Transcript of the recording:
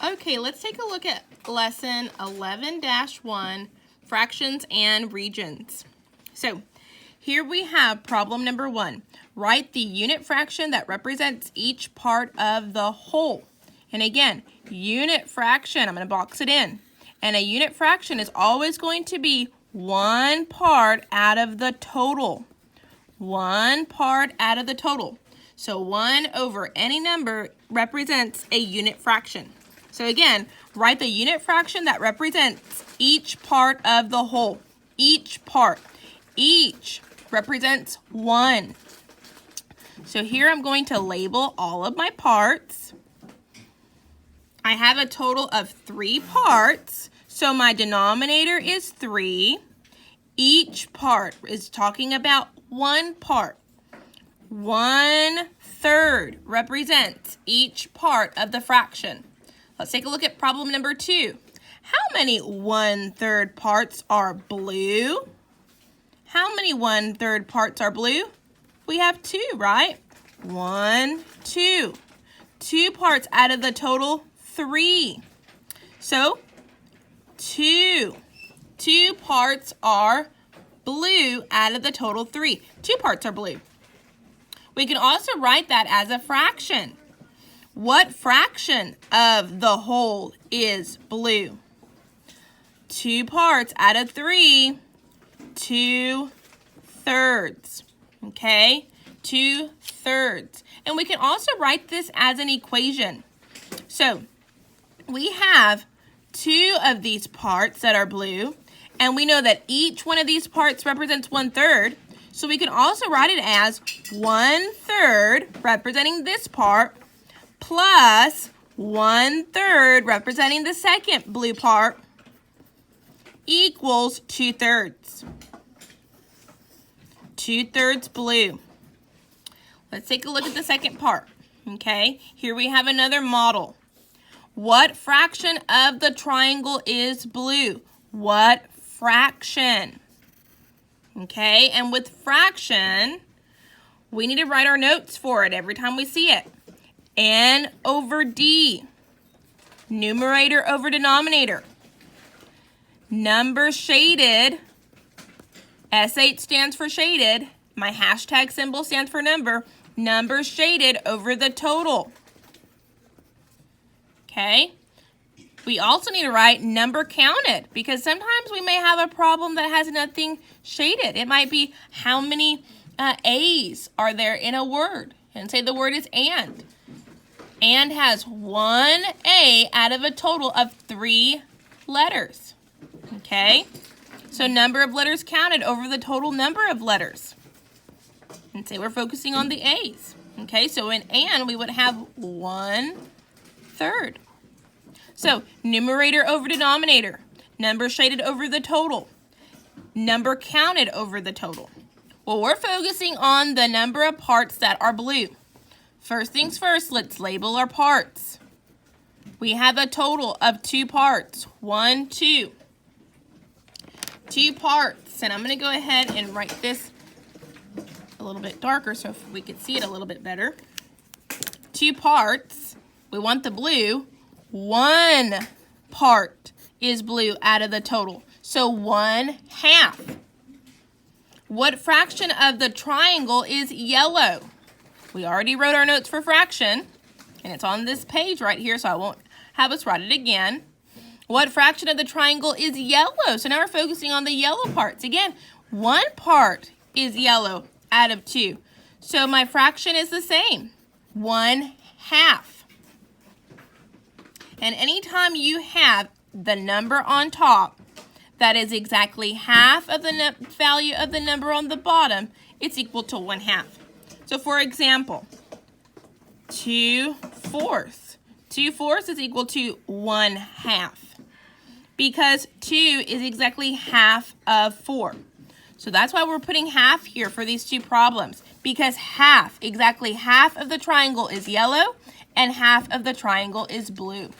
Okay, let's take a look at lesson 11-1, fractions and regions. So here we have problem number 1. Write the unit fraction that represents each part of the whole. And again, unit fraction, I'm going to box it in. And a unit fraction is always going to be one part out of the total. One part out of the total. So 1 over any number represents a unit fraction. So again, write the unit fraction that represents each part of the whole. Each part. Each represents 1. So here I'm going to label all of my parts. I have a total of 3 parts. So my denominator is 3. Each part is talking about 1 part. 1/3 represents each part of the fraction. Let's take a look at problem number 2. How many 1/3 parts are blue? How many 1/3 parts are blue? We have 2, right? 1, 2. 2 parts out of the total 3. So 2 parts are blue out of the total 3. 2 parts are blue. We can also write that as a fraction. What fraction of the whole is blue? 2 parts out of 3, 2/3. Okay? 2/3. And we can also write this as an equation. So we have 2 of these parts that are blue, and we know that each one of these parts represents 1/3. So we can also write it as 1/3 representing this part plus 1/3 representing the second blue part equals 2/3. 2/3 blue. Let's take a look at the second part. Okay, here we have another model. What fraction of the triangle is blue? What fraction? Okay, and with fraction, we need to write our notes for it every time we see it. N over D. Numerator over denominator. Number shaded. S8 stands for shaded. My hashtag symbol stands for number. Number shaded over the total. Okay. We also need to write number counted because sometimes we may have a problem that has nothing shaded. It might be how many A's are there in a word. And say the word is and. And has 1 A out of a total of 3 letters. Okay? So number of letters counted over the total number of letters. And say we're focusing on the A's. Okay, so in and we would have 1/3. So numerator over denominator. Number shaded over the total. Number counted over the total. Well, we're focusing on the number of parts that are blue. First things first, let's label our parts. We have a total of 2 parts. 1, 2. 2 parts. And I'm going to go ahead and write this a little bit darker so if we could see it a little bit better. 2 parts. We want the blue. 1 part is blue out of the total. So 1/2. What fraction of the triangle is yellow? We already wrote our notes for fraction, and it's on this page right here, so I won't have us write it again. What fraction of the triangle is yellow? So now we're focusing on the yellow parts. Again, 1 part is yellow out of 2. So my fraction is the same, 1/2. And anytime you have the number on top that is exactly half of the value of the number on the bottom, it's equal to 1/2. So for example, 2/4. 2/4 is equal to 1/2 because 2 is exactly half of 4. So that's why we're putting half here for these 2 problems because exactly half of the triangle is yellow and half of the triangle is blue.